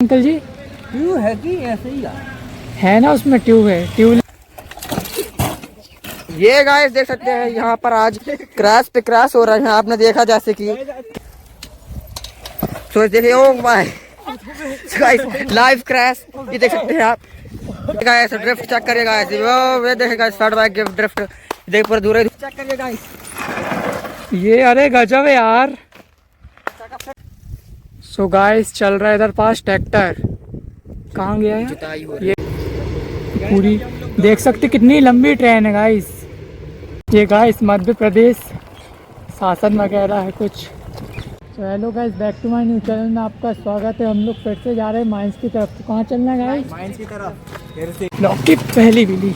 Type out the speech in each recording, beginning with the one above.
Uncle जी tube है कि ऐसे ही है ना, उसमें ट्यूब है। ट्यूब ये गाइस देख सकते हैं यहाँ पर आज क्रैश पे क्रैश हो रहा है। आपने देखा जैसे कि सोच देखिए, ओ भाई गाइस लाइव क्रैश ये देख सकते हैं आप। गाइस ड्रिफ्ट चेक करिए गाइस, वो देखेगा शॉर्ट बाइक ड्रिफ्ट देख पूरा दूर चेक करिए गाइस। ये अरे गजब है यार। सो गाइस चल रहा है इधर पास ट्रैक्टर। कहाँ गया है ये? पूरी देख सकते कितनी लंबी ट्रेन है गाइस। ये गाइस मध्य प्रदेश शासन वगैरह है कुछ। तो hello guys, back to my new channel में आपका स्वागत है। हम लोग फिर से जा रहे हैं माइंस की तरफ। तो कहाँ चलना है गाइस? माइंस की तरफ। ब्लॉक की पहली बिली।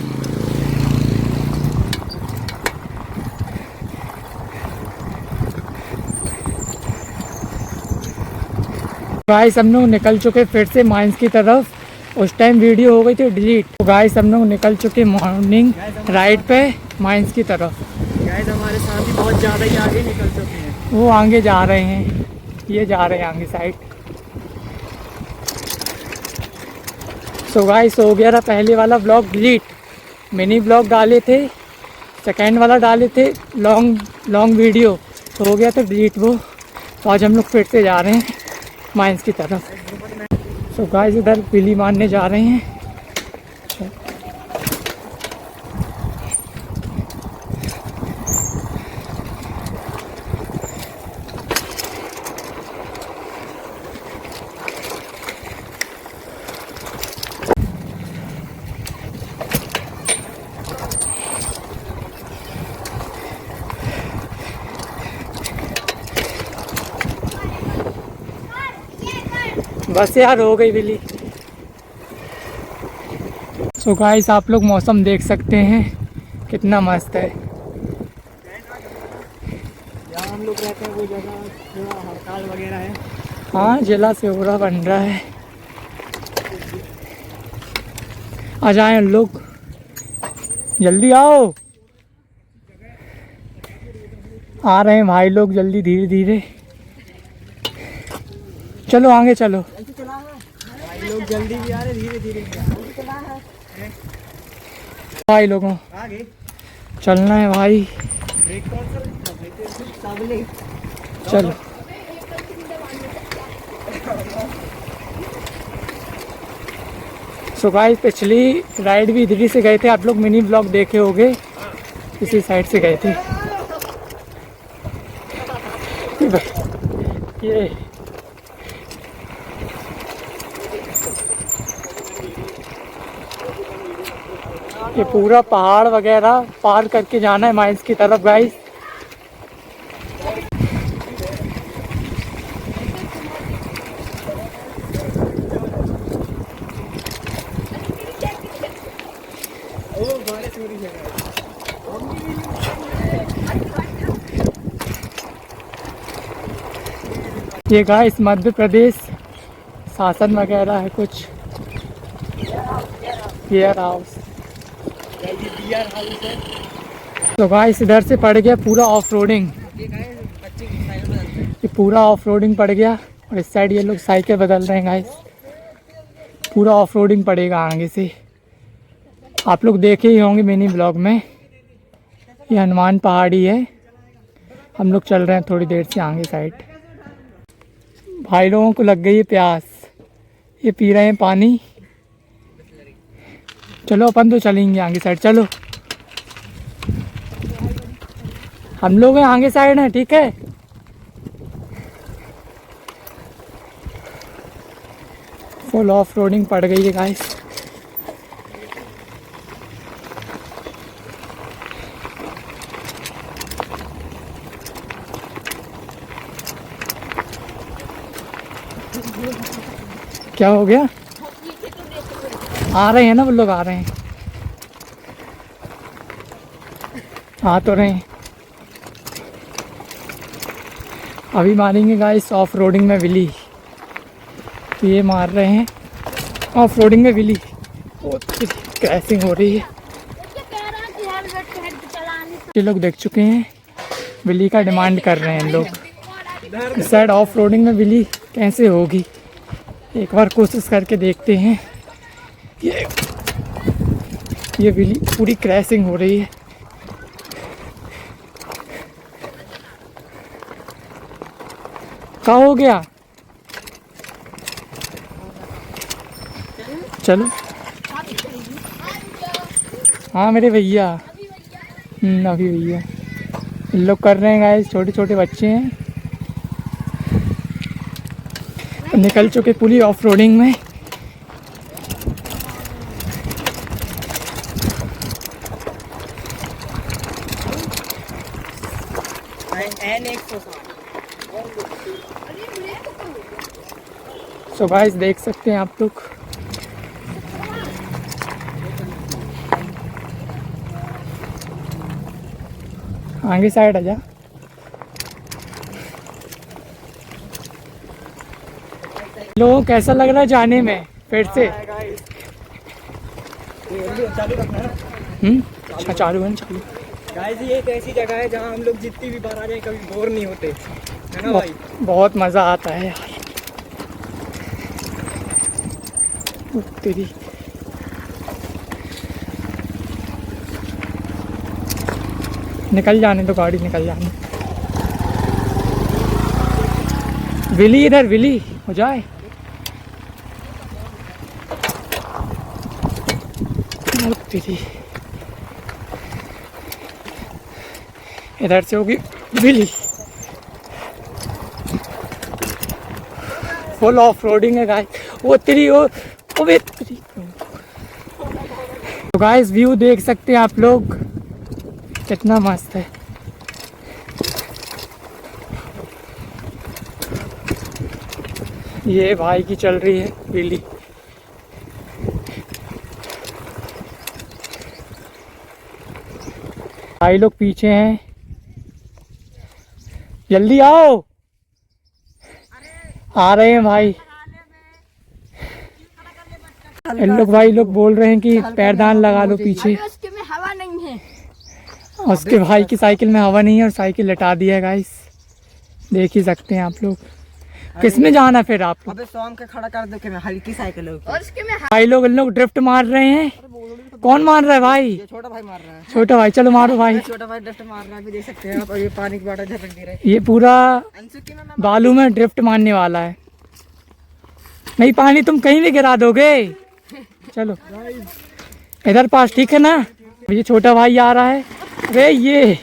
गाइस हम लोग निकल चुके फिर से माइंस की तरफ। उस टाइम वीडियो हो गई थी डिलीट। तो गाइस हम लोग निकल चुके मॉर्निंग राइड पे माइंस की तरफ। गाइस हमारे साथ ही बहुत ज़्यादा ही आगे निकल चुके हैं। वो आगे जा रहे हैं, ये जा रहे हैं आगे साइड। सो गाइस हो गया था पहले वाला ब्लॉग डिलीट। मिनी ब्लॉग डाले थे, सेकेंड वाला डाले थे लॉन्ग वीडियो, तो हो गया था डिलीट वो। तो आज हम लोग फिर से जा रहे हैं माइंस की तरफ। सो गाइस इधर बिल्ली मारने जा रहे हैं। बस यार हो गई बिल्ली। सो गाइस आप लोग मौसम देख सकते हैं कितना मस्त है। जहाँ हम लोग रहते हैं वो जगह थोड़ा हड़ताल वगैरह है। हाँ जिला से हो रहा बन रहा है। आ जाए लोग, जल्दी आओ। आ रहे हैं भाई लोग जल्दी, धीरे धीरे चलो आगे चलो। भाई लोग जल्दी भी आ रहे, धीरे धीरे भी आ रहे। भाई लोगों आगे चलना है भाई, ब्रेक सामने चलो। सो गाइस पिछली राइड भी इधर से गए थे, आप लोग मिनी ब्लॉग देखे होंगे, इसी साइड से गए थे। ये पूरा पहाड़ वगैरह पार करके जाना है माइंस की तरफ गाइस। ये गाइस मध्य प्रदेश शासन वगैरह है कुछ। Beer house. तो गाइस इधर से पड़ गया पूरा ऑफ रोडिंग। ये पूरा ऑफ रोडिंग पड़ गया और इस साइड ये लोग साइकिल बदल रहे हैं गाइस। पूरा ऑफ रोडिंग पड़ेगा आगे से, आप लोग देखे ही होंगे मिनी ब्लॉग में। ये हनुमान पहाड़ी है। हम लोग चल रहे हैं थोड़ी देर से आगे साइड। भाई लोगों को लग गई है प्यास, ये पी रहे हैं पानी। चलो अपन तो चलेंगे आगे साइड, चलो। हम लोग हैं आगे साइड हैं, ठीक है। फुल ऑफ रोडिंग पड़ गई है गाइस। क्या हो गया? आ रहे हैं ना वो लोग, आ रहे हैं, आ तो रहे हैं। अभी मारेंगे गाइस ऑफ रोडिंग में विली। तो ये मार रहे हैं ऑफ रोडिंग में विली। क्रैशिंग हो रही है। ये लोग देख चुके हैं, विली का डिमांड कर रहे हैं लोग। इस साइड ऑफ रोडिंग में विली कैसे होगी, एक बार कोशिश करके देखते हैं। ये विली पूरी क्रैशिंग हो रही है। क्या हो गया? चलो। हाँ मेरे भैया। अभी भैया इन लोग कर रहे हैं गाइस, छोटे छोटे बच्चे हैं, निकल चुके पूरी ऑफ रोडिंग में। सो गाइस देख सकते हैं आप लोग, आगे साइड आ जा। लोगों कैसा लग रहा है जाने में फिर से? अच्छा चालू है ना, चालू। गाइस ये एक ऐसी जगह है जहाँ हम लोग जितनी भी बार आ जाए कभी बोर नहीं होते, है ना भाई? बहुत मज़ा आता है यार। तेरी निकल जाने तो, गाड़ी निकल जाने। विली इधर, विली हो जाए। तेरी इधर से होगी विली। फुल ऑफ रोडिंग है गाइस। वो तेरी वो तेरी। तो गाइस व्यू देख सकते हैं आप लोग, कितना मस्त है। ये भाई की चल रही है विली। भाई लोग पीछे हैं, जल्दी आओ। आ रहे हैं भाई। इन लोग भाई लोग बोल रहे हैं कि पैरदान लगा लो पीछे। उसके में हवा नहीं है। उसके भाई की साइकिल में हवा नहीं है और साइकिल लटा दिया है गाइस, देख ही सकते हैं आप लोग। किस में जाना फिर आप लोग? अबे शाम के खड़ा कर दो कि मैं हल्की साइकिल है। और उसके में भाई लोग इन लोग ड्रिफ्ट मार रहे हैं। कौन मार रहा है भाई? ये छोटा भाई मार रहा है। छोटा भाई, चलो मारो भाई। छोटा भाई ड्रिफ्ट मार रहा है, अभी देख सकते हैं आप। और ये पानी की बॉटल झपक दे रहे हैं। ये पूरा अंशु की ना बालू में ड्रिफ्ट मारने वाला है। नहीं पानी तुम कहीं भी गिरा दोगे। चलो इधर पास, ठीक है ना? ये छोटा भाई आ रहा है। अरे ये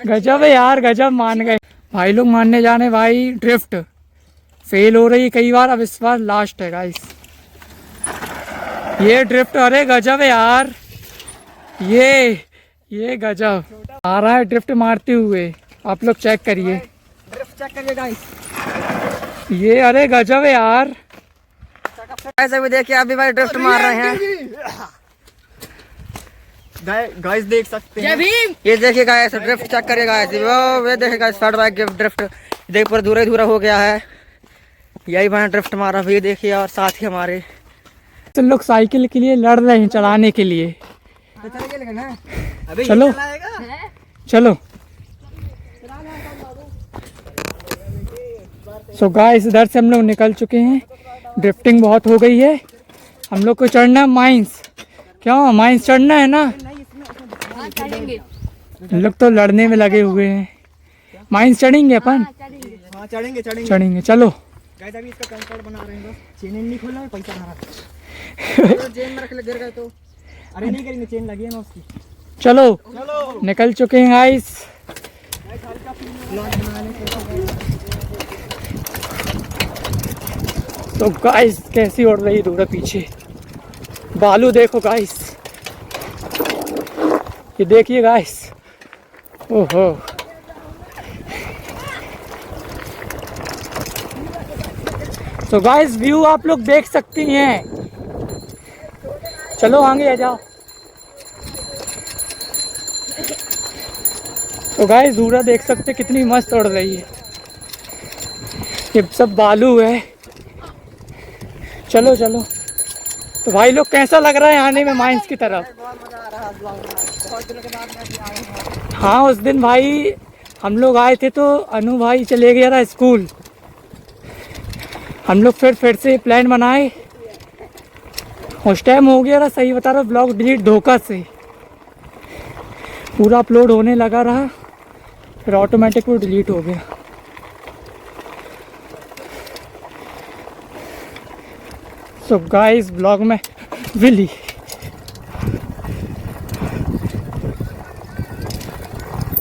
गजब है यार, गजब मान गए भाई लोग। मारने जाने भाई ड्रिफ्ट, फेल हो रही है कई बार, अब इस बार लास्ट है गाइस ये ड्रिफ्ट। अरे गजब है यार, ये गजब आ रहा है ड्रिफ्ट मारते हुए। आप लोग चेक करिए, ड्रिफ्ट चेक करिए गाइस। ये अरे गजब है यार। ऐसे भी देखिए अभी भाई ड्रिफ्ट मार रहे हैं गाइस, देख सकते हैं। ये देखिए गाइस ड्रिफ्ट चेक करिए गाइस। ये देखिए गाइस फट बाइक ड्रिफ्ट देख पूरा धूरा धूरा हो गया है। यही बना ड्रिफ्ट मारा ये देखिए। और साथ ही हमारे तो लोग साइकिल के लिए लड़ रहे हैं, चलाने के लिए। अभी चलो चलो। सो गाइस इधर से हम लोग निकल चुके हैं। ड्रिफ्टिंग बहुत हो गई है। हम लोग को चढ़ना है माइंस। क्यों माइंस चढ़ना है ना? हम लोग तो लड़ने में लगे हुए हैं। माइंस चढ़ेंगे अपन। हाँ चढ़ेंगे चढ़ेंगे चलो। गाइस अभी इसका कंकाड़ बना रहे हैं बस। चेन नहीं खोलना है, पैसा हमारा। चेन में रख ले, गिर गए तो। अरे नहीं करेंगे, चेन लगी है ना उसकी। चलो निकल चुके हैं गाइस। तो गाइस कैसी उड़ रही धूरा पीछे, बालू देखो गाइस, ये देखिए गाइस। ओहो तो गाइस व्यू आप लोग देख सकती हैं। चलो आगे आ जाओ। तो गाइस धूरा देख सकते कितनी मस्त उड़ रही है। ये सब बालू है। चलो चलो। तो भाई लोग कैसा लग रहा है आने में माइंस की तरफ? हाँ उस दिन भाई हम लोग आए थे तो अनु भाई चले गया था स्कूल। हम लोग फिर से प्लान बनाए। उस टाइम हो गया रहा, सही बता रहा, ब्लॉग डिलीट धोखा से पूरा अपलोड होने लगा रहा, फिर ऑटोमेटिक वो डिलीट हो गया। सो गाइस ब्लॉग में विली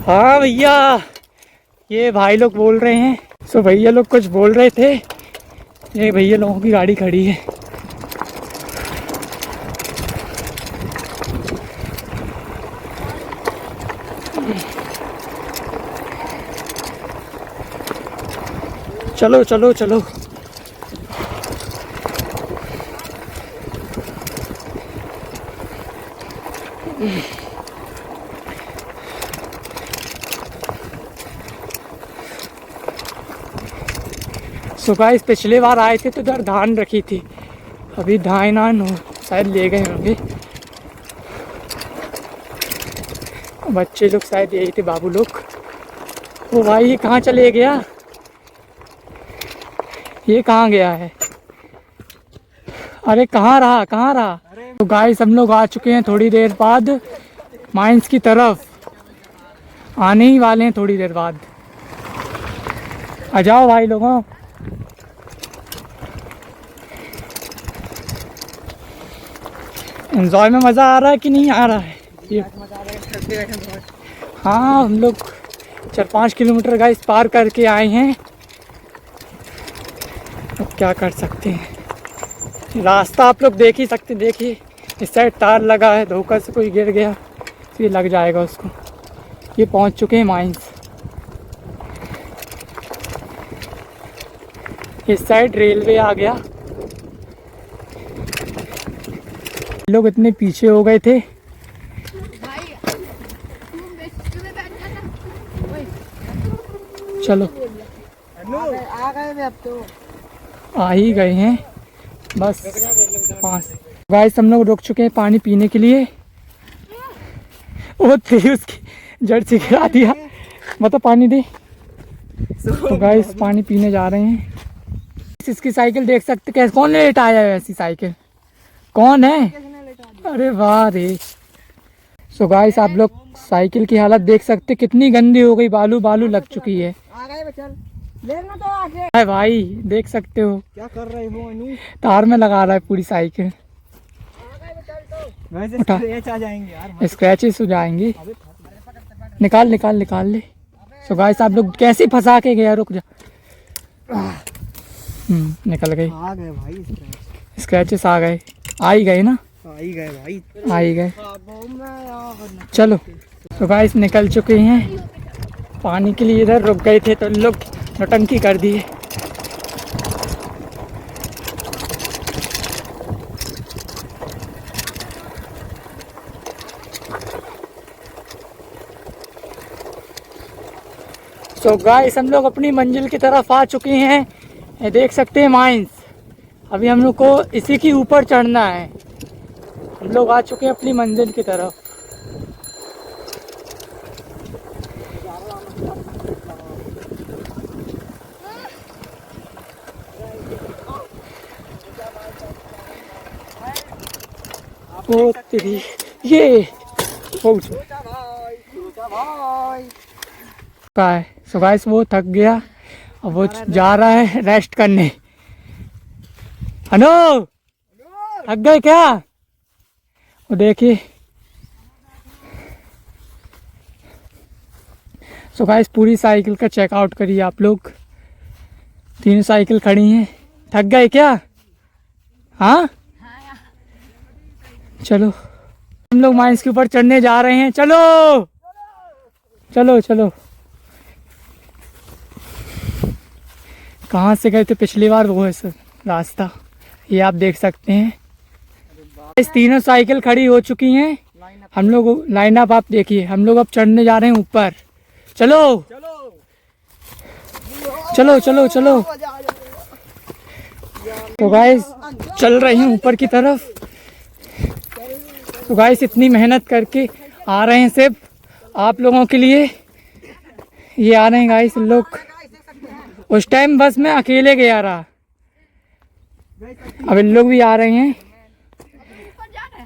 हाँ भैया, ये भाई लोग बोल रहे हैं। सो भैया लोग कुछ बोल रहे थे, ये भैया लोगों की गाड़ी खड़ी है। चलो चलो चलो। सो गाइस पिछले बार आए थे तो इधर धान रखी थी, अभी धान नान हो शायद ले गए होंगे बच्चे लोग, शायद यही थे बाबू लोग। ओ भाई ये कहाँ चले गया, ये कहाँ गया है, अरे कहाँ रहा। तो गाइस हम लोग आ चुके हैं थोड़ी देर बाद माइंस की तरफ, आने ही वाले हैं थोड़ी देर बाद। आ जाओ भाई लोगों। एंजॉय में मज़ा आ रहा है कि नहीं आ रहा है ये? हाँ हम लोग 4-5 किलोमीटर गाइस पार करके आए हैं, अब क्या कर सकते हैं। रास्ता आप लोग देख ही सकते, देखिए इस साइड तार लगा है, धोखा से कोई गिर गया तो ये लग जाएगा उसको। ये पहुंच चुके हैं माइंस, इस साइड रेलवे आ गया। लोग इतने पीछे हो गए थे, चलो आ गए अब तो, आ ही गए हैं बस 5। गाइस हम लोग रुक चुके हैं पानी पीने के लिए। ओ तेरी उसकी जड़ से गिरा दिया, मतलब पानी दे। तो गाइस पानी पीने जा रहे हैं। इसकी साइकिल देख सकते कैसे, कौन लेट आया है ऐसी साइकिल, कौन है? अरे वाह रे। सो गाइस आप लोग साइकिल की हालत देख सकते कितनी गंदी हो गई, बालू बालू लग चुकी है। लेना तो आगे है भाई, देख सकते हो क्या कर रहे हो अनु, तार में लगा रहा है पूरी साइकिल। उठा, स्क्रैच आ जाएंगे यार, स्क्रैचेस हो जाएंगे। निकाल निकाल निकाल ले। सो गाइस आप लोग कैसे फंसा के गया, रुक जा। निकल गई, आ गए भाई स्क्रैचेस आ गए, आ ही गए ना, आ ही गए भाई, आ ही गए। चलो तो गाइस निकल चुके हैं पानी के लिए, इधर रुक गए थे तो लोग नौटंकी कर दिए। सो गाइस हम लोग अपनी मंजिल की तरफ आ चुके हैं, ये देख सकते हैं माइंस। अभी हम लोग को इसी के ऊपर चढ़ना है, हम लोग आ चुके हैं अपनी मंजिल की तरफ। ओ तेरी ये पहुंच का है। सो गाइस वो थक गया, अब वो जा रहा है रेस्ट करने। अनु थक गए क्या? वो देखिए। सो गाइस पूरी साइकिल का चेकआउट करिए आप लोग, 3 साइकिल खड़ी हैं। थक गए क्या? हाँ चलो हम लोग माइंस के ऊपर चढ़ने जा रहे हैं, चलो चलो चलो। कहाँ से गए थे पिछली बार, वो है सर रास्ता, ये आप देख सकते हैं। इस तीनों साइकिल खड़ी हो चुकी हैं, हम लोग लाइन अप आप देखिए, हम लोग अब चढ़ने जा रहे हैं ऊपर। चलो चलो चलो चलो। तो गाइस चल रहे हैं ऊपर की तरफ। तो गाइस इतनी मेहनत करके आ रहे हैं सिर्फ आप लोगों के लिए, ये आ रहे हैं गाइस लोग। उस टाइम बस मैं अकेले गया रहा, अब इन लोग भी आ रहे हैं।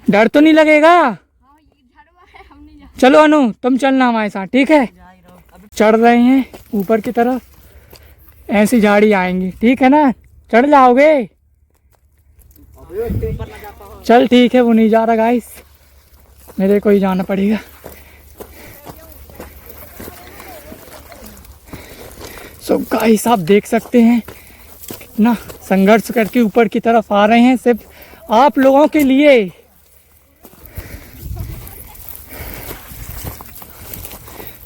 डर तो नहीं लगेगा? चलो अनु तुम चलना हमारे साथ, ठीक है? चढ़ रहे हैं ऊपर की तरफ, ऐसी झाड़ी आएंगी, ठीक है ना? चढ़ जाओगे? चल ठीक है, वो नहीं जा रहा गाइस, मेरे को ही जाना पड़ेगा। सो गाइस आप देख सकते हैं कितना संघर्ष करके ऊपर की तरफ आ रहे हैं, सिर्फ आप लोगों के लिए।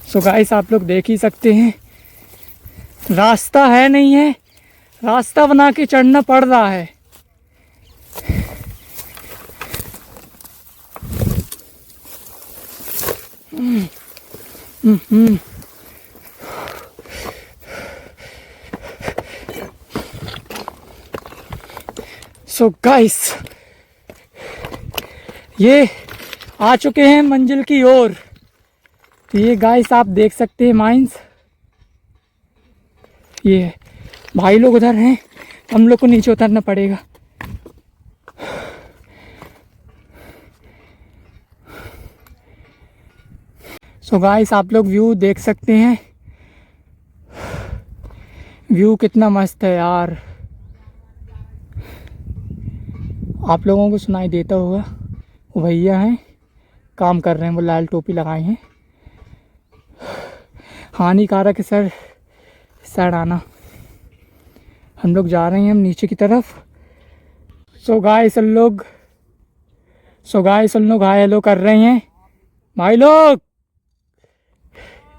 सो गाइस आप लोग देख ही सकते हैं, रास्ता है नहीं है, रास्ता बना के चढ़ना पड़ रहा है। सो गाइस ये आ चुके हैं मंजिल की ओर। तो ये गाइस आप देख सकते हैं माइंस, ये भाई लोग उधर हैं, हम लोग को नीचे उतरना पड़ेगा। सो गाइस आप लोग व्यू देख सकते हैं, व्यू कितना मस्त है यार। आप लोगों को सुनाई देता होगा, वो भैया हैं काम कर रहे हैं, वो लाल टोपी लगाए हैं। हानिकारक है सर, सर आना। हम लोग जा रहे हैं हम नीचे की तरफ। सो गाइस हम लोग हाय हेलो कर रहे हैं भाई लोग।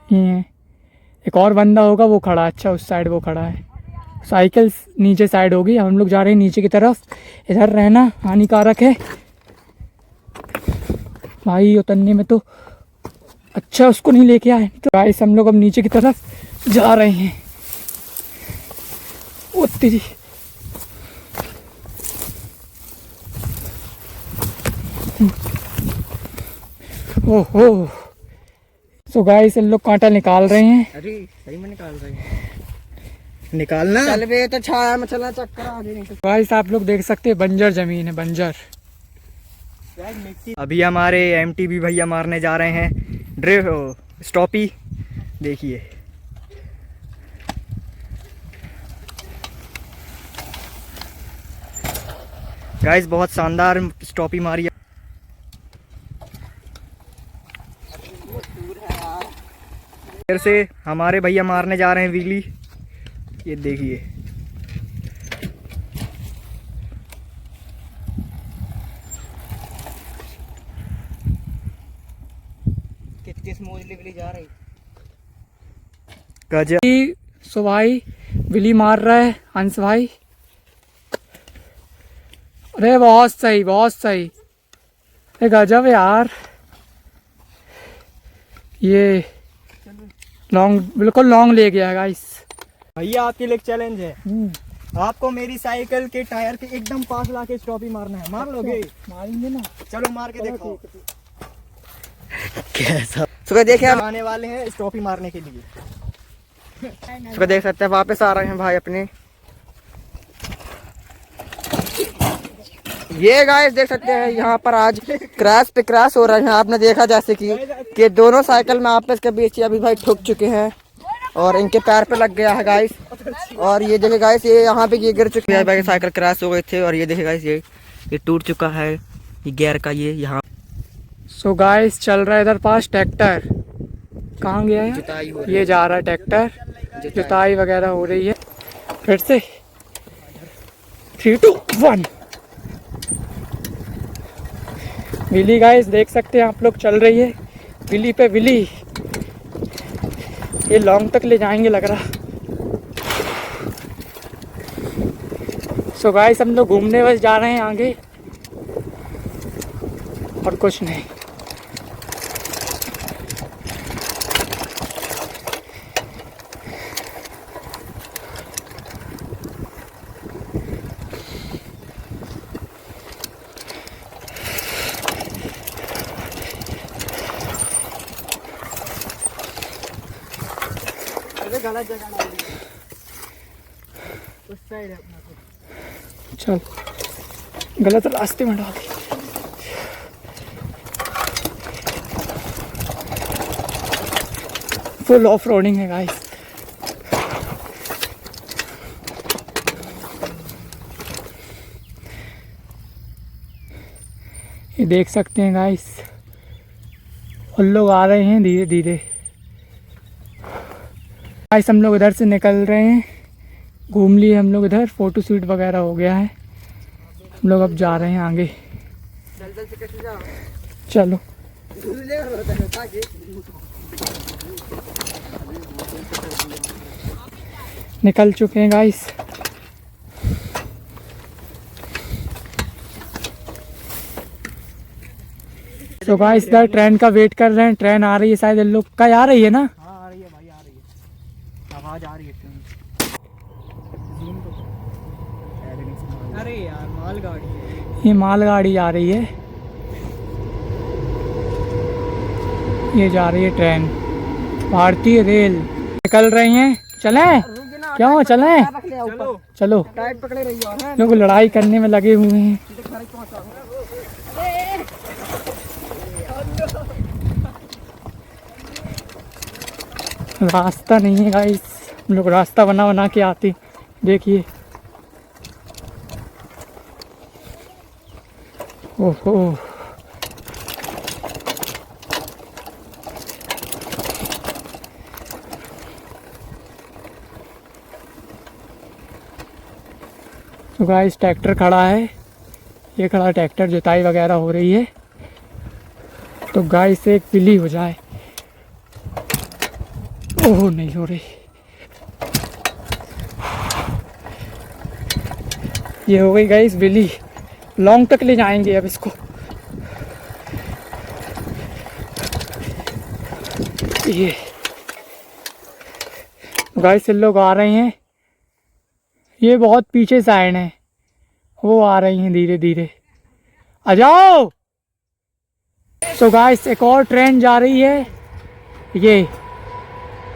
ये एक और बंदा होगा वो खड़ा, अच्छा उस साइड वो खड़ा है, साइकिल नीचे साइड होगी। हम लोग जा रहे हैं नीचे की तरफ, इधर रहना हानिकारक है भाई, उतरने में तो अच्छा उसको नहीं लेके आए। तो गाइस हम लोग अब नीचे की तरफ जा रहे हैं। ओ तेरी, ओहो। सो गाइस इन लोग कांटा निकाल रहे हैं। अरे सही में निकाल रहे हैं, निकालना चल बे तो छाया में चलना, चक्कर आ गई। गाइस आप लोग देख सकते हैं बंजर जमीन है, बंजर। अभी हमारे एमटीबी भैया मारने जा रहे हैं ड्रिफ्ट स्टॉपी, देखिए। गाइस बहुत शानदार स्टॉपी मारी है। फिर से हमारे भैया मारने जा रहे हैं व्हीली, ये देखिए। कितनी स्मूथली व्हीली जा रही, गजब। सो भाई विली मार रहा है हंस भाई, अरे बहुत सही बहुत सही, अरे गजब यार। ये लॉन्ग, बिल्कुल लॉन्ग ले गया गाइस। भैया आपके लिए चैलेंज है, आपको मेरी साइकिल के टायर के एकदम पास लाके स्टॉपी मारना है। मार लोगे? मारेंगे ना, चलो मार के देखो कैसा। सुबह देखिए हम आने वाले हैं स्टॉपी मारने के लिए। सुबह देख सकते हैं वापस आ रहे हैं भाई अपने। ये गाइस देख सकते हैं यहाँ पर आज क्रैश पे क्रैश हो रहे हैं। आपने देखा जैसे कि दोनों साइकिल में आपस के बीच अभी भाई ठुक चुके हैं और इनके पैर पे लग गया है गाइस। और ये देखे गाइस, ये यहाँ पे ये गिर चुके हैं भाई, साइकिल क्रैश हो गए थे। और ये देखे गाइस, ये टूट चुका है ये गियर का, ये यहाँ। सो गाइस चल रहा है इधर पास ट्रैक्टर, कहाँ गया है? ये जा रहा है ट्रैक्टर, जुताई वगैरह हो रही है। फिर से 3, 2, 1 विली गाइस देख सकते हैं आप लोग, चल रही है विली पे विली। ये लॉन्ग तक ले जाएंगे लग रहा। सो गाइस हम लोग घूमने बस जा रहे हैं आगे, और कुछ नहीं। गलत जगह उस साइड है अपना। चल गलत रास्ते में डाल दी। फुल ऑफ रोडिंग है गाइस। ये देख सकते हैं गाइस, और लोग आ रहे हैं धीरे धीरे। गाइस हम लोग इधर से निकल रहे हैं, घूम लिए हम लोग इधर, फोटो शूट वगैरह हो गया है। हम लोग अब जा रहे हैं आगे। चलो निकल चुके हैं गाइस। तो गाइस इधर ट्रेन का वेट कर रहे हैं। ट्रेन आ रही है शायद, इन लोग का आ रही है ना। हाँ आ रही है भाई, आ रही है, आवाज आ रही है ट्रेन। अरे यार मालगाड़ी है, ये मालगाड़ी आ रही है, ये जा रही है ट्रेन, भारतीय रेल। निकल रही हैं, चलें? क्यों चलें? चलो चलो, टाइट पकड़े रही हो। लोग लड़ाई करने में लगे हुए हैं। रास्ता नहीं है गाइस, हम लोग रास्ता बना बना के आते। देखिए, ओहो, तो गाइस ट्रैक्टर खड़ा है, ये खड़ा ट्रैक्टर, जुताई वगैरह हो रही है। तो गाइस एक पिली हो जाए। ओह नहीं हो रही, ये हो गई गाइस बिली। लॉन्ग तक ले जाएंगे अब इसको। ये गाइस ये लोग आ रहे हैं, ये बहुत पीछे साइड है, वो आ रही हैं धीरे धीरे। आ जाओ। तो गाइस एक और ट्रेन जा रही है, ये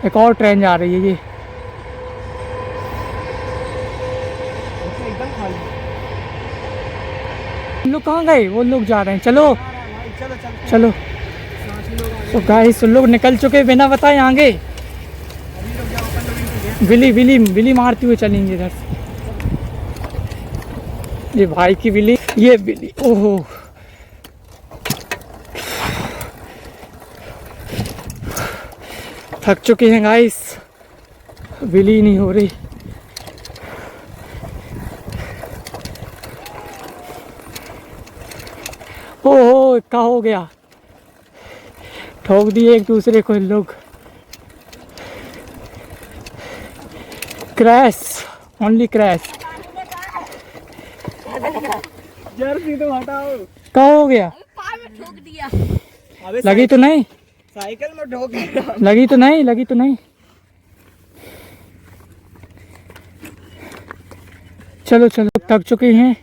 एक और ट्रेन जा रही है। ये एकदम खाली। लोग कहाँ गए? वो लोग जा रहे हैं। चलो चलो चलो चलो। तो गाइस उन लोग निकल चुके बिना बताए आगे। बिली बिली बिली मारती हुई चलेंगे इधर से। ये भाई की बिली, ये बिली। ओहो, थक चुके हैं गाइस, बिली नहीं हो रही। ओहो क्या हो गया, ठोक दिए एक दूसरे को इन लोग। Crash, only crash. जर्सी तो हटाओ। क्या हो गया? ठोक दिया। अबे लगी तो नहीं? साइकिल में ठोक दिया। लगी तो नहीं? लगी तो नहीं? चलो चलो, थक चुके हैं।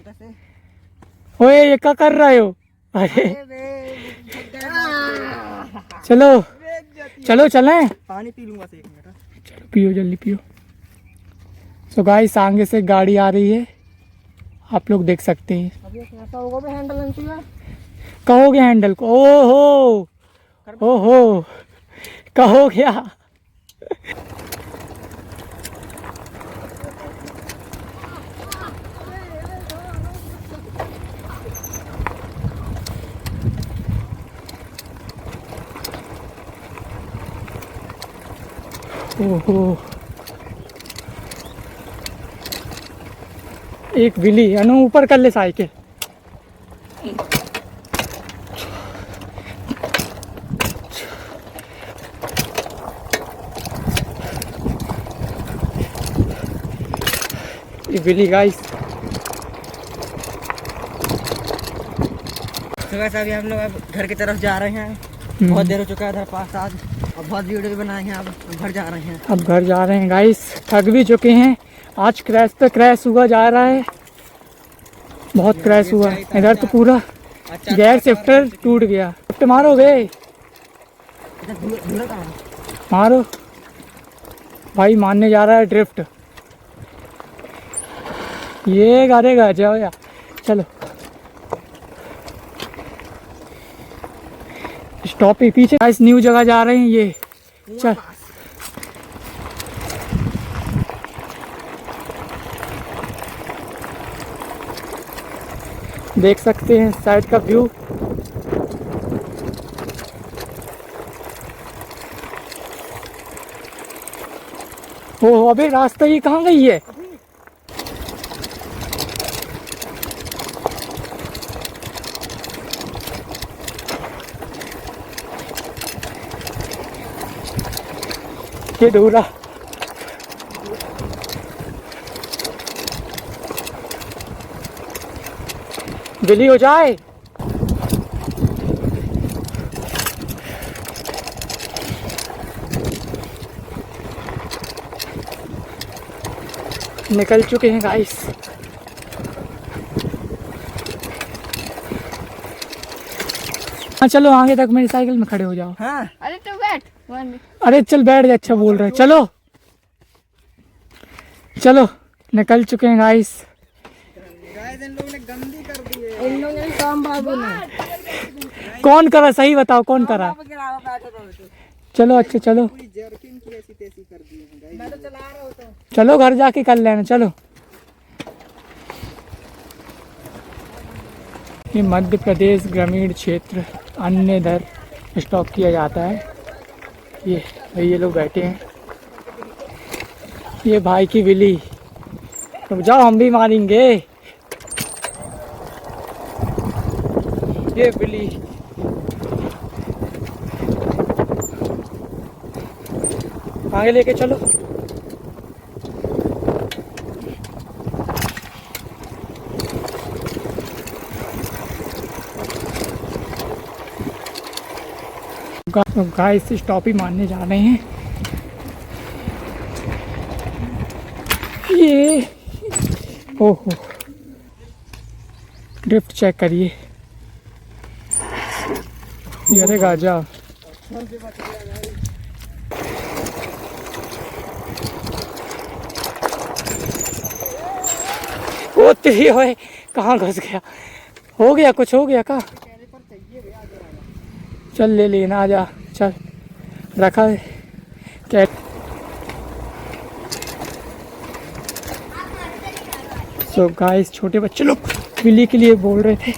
ओए ये क्या कर रहे हो? अरे चलो चलो चलें। पानी पी लूंगा, एक मिनट। चलो पियो, जल्दी पियो। सो गाइस आगे से गाड़ी आ रही है, आप लोग देख सकते हैं। अब ये कैसा होगा बे हैंडल है? कहोगे हैंडल को? ओहो ओहो, कहो गया। ओहो, एक बिली। अनु ऊपर कर ले साइकिल। ये बिली गाइस। तो वैसे अभी हम लोग अब घर की तरफ जा रहे हैं। बहुत देर हो चुका है इधर पास आज, और बहुत वीडियो भी बनाए हैं। अब घर जा रहे हैं। अब घर जा रहे हैं गाइस, थक भी चुके हैं। आज क्रैश पे क्रैश हुआ जा रहा है, बहुत क्रैश हुआ। इधर तो पूरा गैर शिफ्टर टूट गया। शिफ्ट मारोगे? मारो भाई, मारने जा रहा है ड्रिफ्ट। ये करेगा, जाओ यार, चलो। स्टॉप पे पीछे गाइस न्यू जगह जा रहे हैं ये। चल देख सकते हैं साइड का व्यू। ओ अबे रास्ता ये कहाँ गई है? ये ढूंढा बिली हो जाए। निकल चुके हैं गाइस। हाँ चलो आगे तक मेरी साइकिल में खड़े हो जाओ। हाँ अरे तो बैठ अरे चल बैठ जा, अच्छा बोल रहे हैं। चलो चलो निकल चुके हैं गाइस। इन लोगों ने गंदी कर दी है। इन लोगों ने काम बाबू ने कौन करा सही बताओ, कौन करा? चलो अच्छा चलो जर्किन की ऐसी तैसी कर दी है। मैं तो चला रहा हूँ तो। चलो घर जाके कर लेना। चलो ये मध्य प्रदेश ग्रामीण क्षेत्र अन्य दर स्टॉक किया जाता है। ये लोग बैठे हैं। ये भाई की बिल्ली, तो जाओ हम भी मारेंगे। ये बिल्ली आगे लेके चलो। गाइस स्टॉप ही मारने जा रहे हैं। ये ओहो ड्रिफ्ट चेक करिए। ये अरे गाजा वो तेरी होए कहाँ घुस गया? हो गया कुछ हो गया का? चल ले लेना आ जा। चल रखा है क्या? सो गाइस छोटे बच्चे लोग बिल्ली के लिए बोल रहे थे।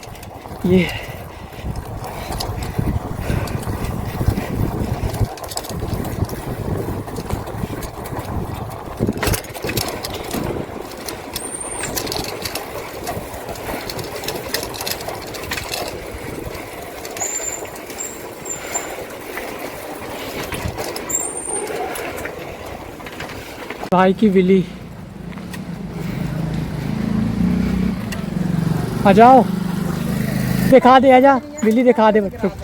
ये भाई की बिल्ली। आ जाओ दिखा दे, आजा बिल्ली दिखा दे बच्चों को।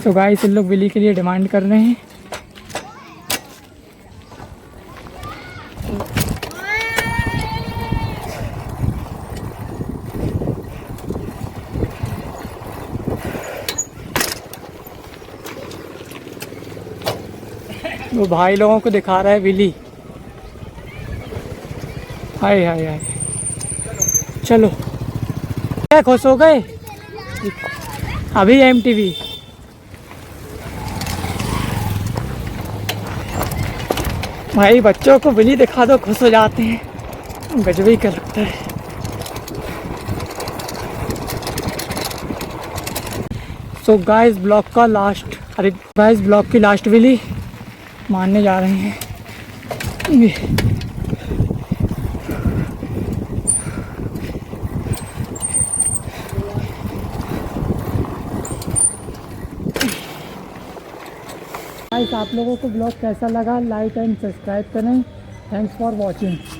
तो गाइस इन लोग बिल्ली के लिए डिमांड कर रहे हैं। वो भाई लोगों को दिखा रहा है बिल्ली। हाय हाय हाय चलो क्या खुश हो गए अभी? MTV भाई बच्चों को बिल्ली दिखा दो खुश हो जाते हैं। गजब ही कर लगता है। सो गाइस ब्लॉग का लास्ट, अरे गाइस ब्लॉग की लास्ट बिल्ली मारने जा रहे हैं। गाइस आप लोगों को ब्लॉग कैसा लगा लाइक एंड सब्सक्राइब करें। Thanks for watching.